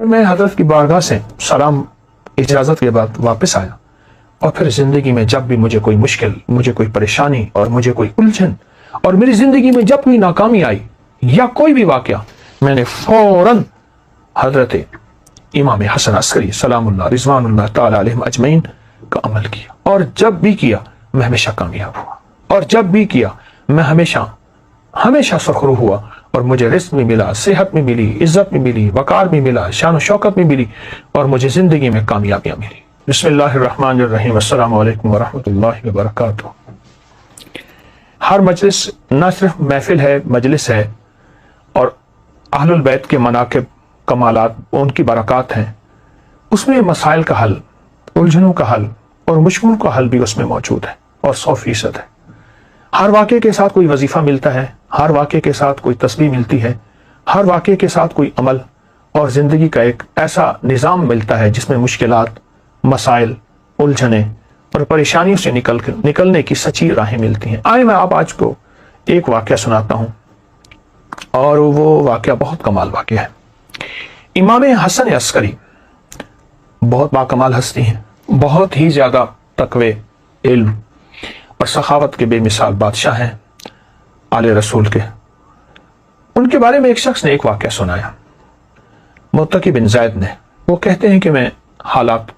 میں حضرت کی بارگاہ سے سلام اجازت کے بعد واپس آیا اور پھر زندگی میں جب بھی مجھے کوئی مشکل، مجھے کوئی پریشانی اور مجھے کوئی الجھن اور میری زندگی میں جب کوئی ناکامی آئی یا کوئی بھی واقعہ، میں نے فوراً حضرت امام حسن عسکری سلام اللہ رضوان اللہ تعالی علیہم اجمعین کا عمل کیا، اور جب بھی کیا میں ہمیشہ کامیاب ہوا، اور جب بھی کیا میں ہمیشہ سرخرو ہوا، اور مجھے رزق میں ملا، صحت میں ملی، عزت میں ملی، وقار میں ملا، شان و شوکت میں ملی، اور مجھے زندگی میں کامیابیاں ملی۔ بسم اللہ الرحمن الرحیم۔ السلام علیکم ورحمۃ اللہ وبرکاتہ۔ ہر مجلس نہ صرف محفل ہے، مجلس ہے، اور اہل البیت کے مناقب، کمالات، ان کی برکات ہیں، اس میں مسائل کا حل، الجھنوں کا حل اور مشکلوں کا حل بھی اس میں موجود ہے، اور 100% ہے۔ ہر واقعے کے ساتھ کوئی وظیفہ ملتا ہے، ہر واقعے کے ساتھ کوئی تسبیح ملتی ہے، ہر واقعے کے ساتھ کوئی عمل اور زندگی کا ایک ایسا نظام ملتا ہے جس میں مشکلات، مسائل، الجھنیں اور پریشانیوں سے نکلنے کی سچی راہیں ملتی ہیں۔ آئے میں آپ آج کو ایک واقعہ سناتا ہوں، اور وہ واقعہ بہت کمال واقعہ ہے۔ امام حسن عسکری بہت باکمال ہستی ہیں، بہت ہی زیادہ تقوی، علم اور سخاوت کے بے مثال بادشاہ ہیں، آل رسول کے۔ ان کے بارے میں ایک شخص نے ایک واقعہ سنایا، متقی بن زید نے۔ وہ کہتے ہیں کہ میں حالات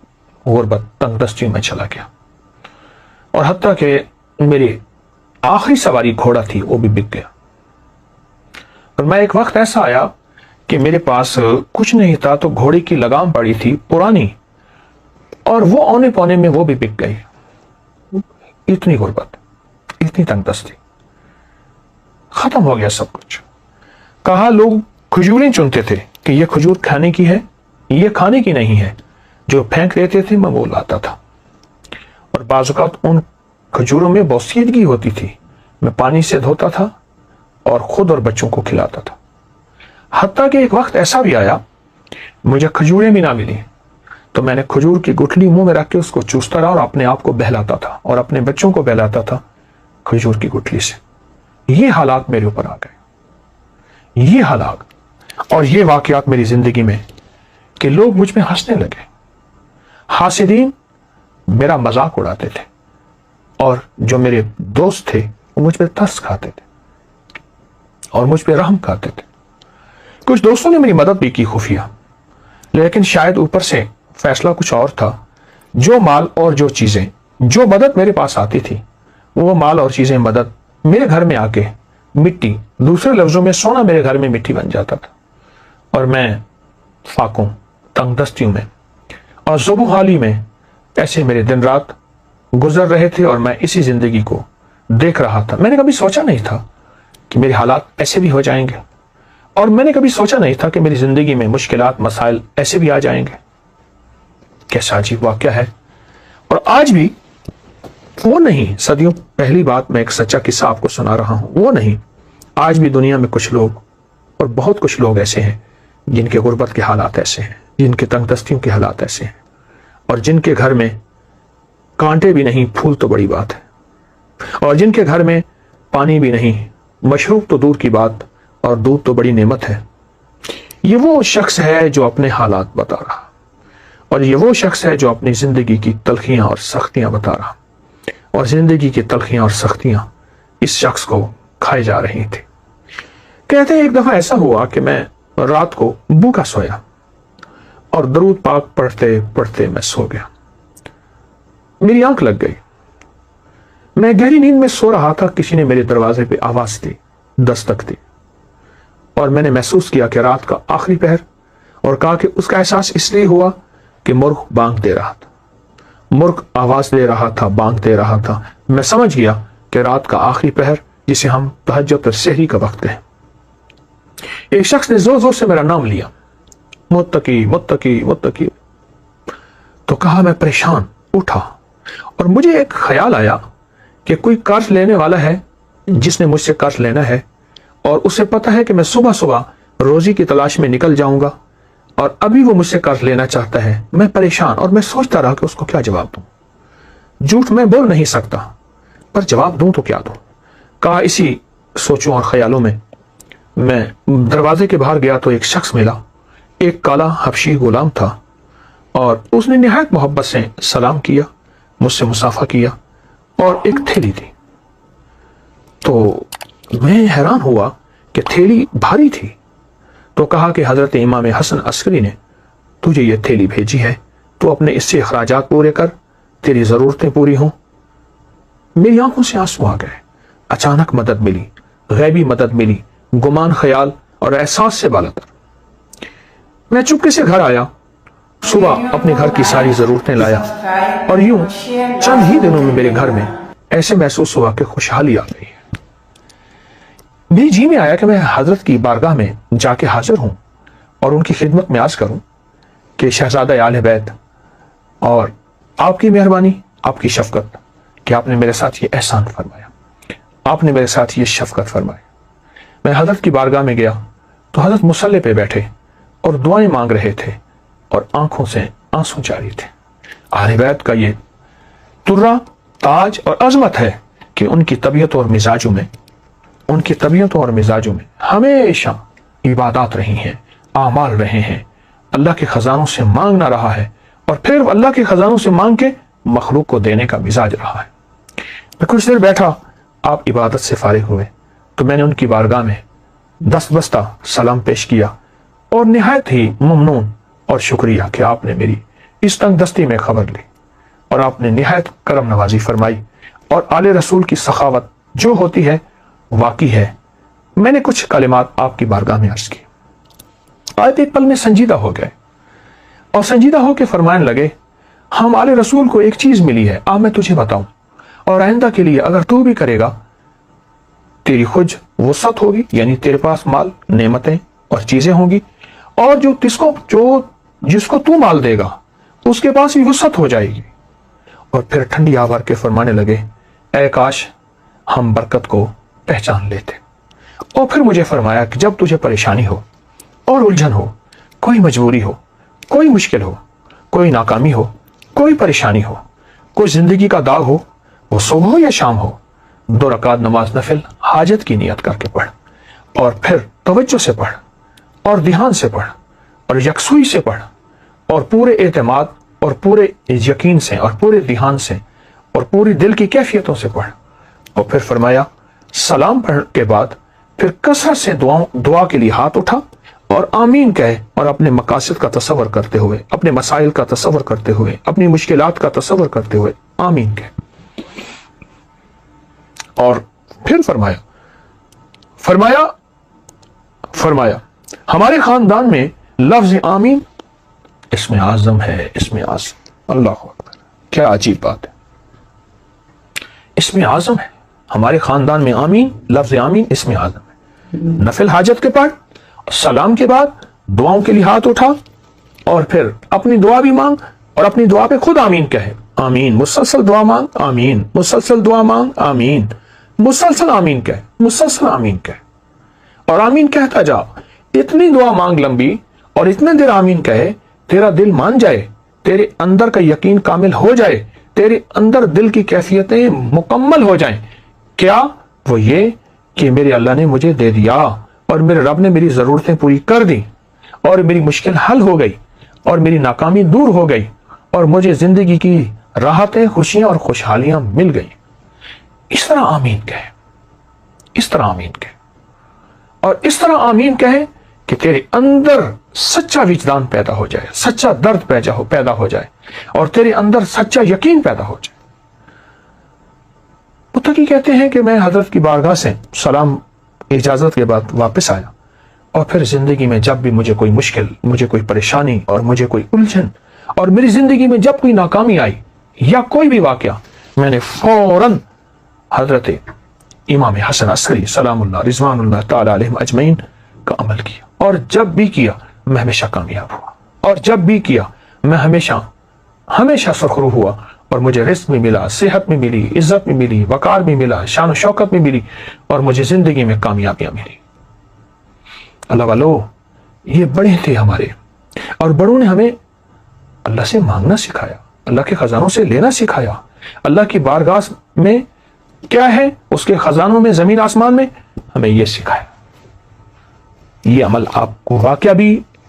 غربت، تنگ دستی میں چلا گیا، اور حتیٰ کہ میری آخری سواری گھوڑا تھی وہ بھی بک گیا، اور میں ایک وقت ایسا آیا کہ میرے پاس کچھ نہیں تھا، تو گھوڑے کی لگام پڑی تھی پرانی، اور وہ اونے پونے میں وہ بھی بک گئی۔ اتنی غربت، اتنی تنگ دستی، ختم ہو گیا سب کچھ۔ کہا لوگ کھجوریں چنتے تھے کہ یہ کھجور کھانے کی ہے، یہ کھانے کی نہیں ہے، جو پھینک دیتے تھے میں وہ لاتا تھا، اور بعض اوقات ان کھجوروں میں بوسیدگی ہوتی تھی، میں پانی سے دھوتا تھا اور خود اور بچوں کو کھلاتا تھا۔ حتیٰ کہ ایک وقت ایسا بھی آیا مجھے کھجوریں بھی نہ ملی، تو میں نے کھجور کی گٹھلی منہ میں رکھ کے اس کو چوستا رہا اور اپنے آپ کو بہلاتا تھا اور اپنے بچوں کو بہلاتا تھا کھجور کی گٹھلی سے۔ یہ حالات میرے اوپر آ گئے، یہ حالات اور یہ واقعات میری زندگی میں، کہ لوگ مجھ میں ہنسنے لگے، حاسدین میرا مذاق اڑاتے تھے، اور جو میرے دوست تھے وہ مجھ پہ ترس کھاتے تھے اور مجھ پہ رحم کھاتے تھے۔ کچھ دوستوں نے میری مدد بھی کی خفیہ، لیکن شاید اوپر سے فیصلہ کچھ اور تھا۔ جو مال اور جو چیزیں، جو مدد میرے پاس آتی تھی، وہ مال اور چیزیں، مدد میرے گھر میں آ کے مٹی، دوسرے لفظوں میں سونا میرے گھر میں مٹی بن جاتا تھا، اور میں فاقوں، تنگ دستیوں میں اور ذوب و حالی میں ایسے میرے دن رات گزر رہے تھے، اور میں اسی زندگی کو دیکھ رہا تھا۔ میں نے کبھی سوچا نہیں تھا کہ میرے حالات ایسے بھی ہو جائیں گے، اور میں نے کبھی سوچا نہیں تھا کہ میری زندگی میں مشکلات، مسائل ایسے بھی آ جائیں گے۔ کیسا عجیب واقعہ ہے۔ اور آج بھی وہ نہیں، صدیوں پہلی بات میں ایک سچا قصہ آپ کو سنا رہا ہوں، وہ نہیں، آج بھی دنیا میں کچھ لوگ، اور بہت کچھ لوگ ایسے ہیں جن کے غربت کے حالات ایسے ہیں، جن کے تنگ دستیوں کے حالات ایسے ہیں، اور جن کے گھر میں کانٹے بھی نہیں، پھول تو بڑی بات ہے، اور جن کے گھر میں پانی بھی نہیں، مشروب تو دور کی بات، اور دودھ تو بڑی نعمت ہے۔ یہ وہ شخص ہے جو اپنے حالات بتا رہا، اور یہ وہ شخص ہے جو اپنی زندگی کی تلخیاں اور سختیاں بتا رہا، اور زندگی کی تلخیاں اور سختیاں اس شخص کو کھائے جا رہی تھی۔ کہتے ہیں ایک دفعہ ایسا ہوا کہ میں رات کو بھوکا سویا، اور درود پاک پڑھتے پڑھتے میں سو گیا۔ میری آنکھ لگ گئی، میں گہری نیند میں سو رہا تھا، کسی نے میرے دروازے پہ آواز دی، دستک دی، اور میں نے محسوس کیا کہ رات کا آخری پہر، اور کہا کہ اس کا احساس اس لیے ہوا کہ مرغ بانگ دے رہا تھا، مرغ آواز دے رہا تھا، بانگ دے رہا تھا۔ میں سمجھ گیا کہ رات کا آخری پہر، جسے ہم تہجد اور سحری کا وقت ہے۔ ایک شخص نے زور زور سے میرا نام لیا، متقی متقی متقی، تو کہا میں پریشان اٹھا، اور مجھے ایک خیال آیا کہ کوئی قرض لینے والا ہے جس نے مجھ سے قرض لینا ہے، اور اسے پتہ ہے کہ میں صبح صبح روزی کی تلاش میں نکل جاؤں گا، اور ابھی وہ مجھ سے قرض لینا چاہتا ہے۔ میں پریشان، اور میں سوچتا رہا کہ اس کو کیا جواب دوں۔ جھوٹ میں بول نہیں سکتا، پر جواب دوں تو کیا دوں۔ کہا اسی سوچوں اور خیالوں میں دروازے کے باہر گیا تو ایک شخص ملا ایک کالا حبشی غلام تھا اور اس نے نہایت محبت سے سلام کیا، مجھ سے مصافحہ کیا، اور ایک تھیلی تھی۔ تو میں حیران ہوا کہ تھیلی بھاری تھی، تو کہا کہ حضرت امام حسن عسکری نے تجھے یہ تھیلی بھیجی ہے، تو اپنے اس سے اخراجات پورے کر، تیری ضرورتیں پوری ہوں۔ میری آنکھوں سے آنسو آ گئے۔ اچانک مدد ملی، غیبی مدد ملی، گمان، خیال اور احساس سے بالاتر۔ میں چپکے سے گھر آیا، صبح اپنے گھر کی ساری ضرورتیں لایا، اور یوں چند ہی دنوں میں میرے گھر میں ایسے محسوس ہوا کہ خوشحالی آ گئی ہے۔ میری جی میں آیا کہ میں حضرت کی بارگاہ میں جا کے حاضر ہوں اور ان کی خدمت میں عرض کروں کہ شہزادہ آل بیت، اور آپ کی مہربانی، آپ کی شفقت کہ آپ نے میرے ساتھ یہ احسان فرمایا، آپ نے میرے ساتھ یہ شفقت فرمائی۔ میں حضرت کی بارگاہ میں گیا تو حضرت مصلی پہ بیٹھے اور دعائیں مانگ رہے تھے اور آنکھوں سے آنسو جاری تھے۔ اہل بیت کا یہ ترا، تاج اور عظمت ہے کہ ان کی طبیعتوں اور مزاجوں میں ہمیشہ عبادات رہی ہیں، اعمال رہے ہیں، اللہ کے خزانوں سے مانگنا رہا ہے، اور پھر اللہ کے خزانوں سے مانگ کے مخلوق کو دینے کا مزاج رہا ہے۔ میں کچھ دیر بیٹھا، آپ عبادت سے فارغ ہوئے تو میں نے ان کی بارگاہ میں دست بستہ سلام پیش کیا اور نہایت ہی ممنون اور شکریہ کہ آپ نے میری اس تنگ دستی میں خبر لی اور آپ نے نہایت کرم نوازی فرمائی، اور آل رسول کی سخاوت جو ہوتی ہے واقعی ہے۔ میں نے کچھ کلمات آپ کی بارگاہ میں عرض کی۔ آیت ایک پل میں سنجیدہ ہو گئے اور سنجیدہ ہو کے فرمانے لگے، ہم آل رسول کو ایک چیز ملی ہے، میں تجھے بتاؤں، اور آئندہ کے لیے اگر تو بھی کرے گا، تیری خود وسعت ہوگی، یعنی تیرے پاس مال، نعمتیں اور چیزیں ہوں گی، اور جس کو تو مال دے گا اس کے پاس بھی وسعت ہو جائے گی۔ اور پھر ٹھنڈی آوار کے فرمانے لگے، اے کاش ہم برکت کو پہچان لیتے۔ اور پھر مجھے فرمایا کہ جب تجھے پریشانی ہو اور الجھن ہو، کوئی مجبوری ہو، کوئی مشکل ہو، کوئی ناکامی ہو، کوئی پریشانی ہو، کوئی زندگی کا داغ ہو، وہ صبح ہو یا شام ہو، 2 رکعت نماز نفل حاجت کی نیت کر کے پڑھ، اور پھر توجہ سے پڑھ اور دھیان سے پڑھ اور یکسوئی سے پڑھ اور پورے اعتماد اور پورے یقین سے اور پورے دھیان سے اور پوری دل کی کیفیتوں سے پڑھ۔ اور پھر فرمایا سلام پڑھنے کے بعد پھر کثرت سے دعا کے لیے ہاتھ اٹھا اور آمین کہے، اور اپنے مقاصد کا تصور کرتے ہوئے، اپنے مسائل کا تصور کرتے ہوئے، اپنی مشکلات کا تصور کرتے ہوئے آمین کہے۔ اور پھر فرمایا ہمارے خاندان میں لفظ آمین اسم اعظم ہے، اسم اعظم۔ اللہ اکبر، کیا عجیب بات ہے، اسم اعظم ہے ہمارے خاندان میں، آمین، لفظ آمین اسم اعظم ہے۔ نفل حاجت کے پڑھ، سلام کے بعد دعاؤں کے لیے ہاتھ اٹھا، اور پھر اپنی دعا بھی مانگ، اور اپنی دعا پہ خود آمین کہے، آمین، مسلسل دعا مانگ، آمین، مسلسل دعا مانگ، آمین، مسلسل آمین کہے، مسلسل آمین کہے، اور آمین کہتا جا، اتنی دعا مانگ لمبی اور اتنے دیر آمین کہے، تیرا دل مان جائے، تیرے اندر کا یقین کامل ہو جائے، تیرے اندر دل کی کیفیتیں مکمل ہو جائیں۔ کیا؟ وہ یہ کہ میرے اللہ نے مجھے دے دیا، اور میرے رب نے میری ضرورتیں پوری کر دی، اور میری مشکل حل ہو گئی، اور میری ناکامی دور ہو گئی، اور مجھے زندگی کی راحتیں، خوشیاں اور خوشحالیاں مل گئی۔ اس طرح آمین کہے، اس طرح آمین کہے، اور اس طرح آمین کہے کہ تیرے اندر سچا وجدان پیدا ہو جائے، سچا درد پیدا ہو جائے، اور تیرے اندر سچا یقین پیدا ہو جائے۔ متقی کہتے ہیں کہ میں حضرت کی بارگاہ سے سلام اجازت کے بعد واپس آیا، اور پھر زندگی میں جب بھی مجھے کوئی مشکل، مجھے کوئی پریشانی اور مجھے کوئی الجھن، اور میری زندگی میں جب کوئی ناکامی آئی یا کوئی بھی واقعہ، میں نے فوراً حضرت امام حسن عسکری سلام اللہ رضوان اللہ تعالی علیہم اجمعین کا عمل کیا، اور جب بھی کیا میں ہمیشہ کامیاب ہوا، اور جب بھی کیا میں ہمیشہ سرخرو ہوا، اور مجھے رزق میں ملا، صحت میں ملی، عزت میں ملی، وقار میں ملا، شان و شوکت میں ملی، اور مجھے زندگی میں کامیابیاں ملی۔ اللہ والو، یہ بڑے تھے ہمارے، اور بڑوں نے ہمیں اللہ سے مانگنا سکھایا، اللہ کے خزانوں سے لینا سکھایا۔ اللہ کی بارگاہ میں کیا ہے، اس کے خزانوں میں، زمین آسمان میں، ہمیں یہ سکھایا۔ یہ عمل آپ کو واقعہ بھی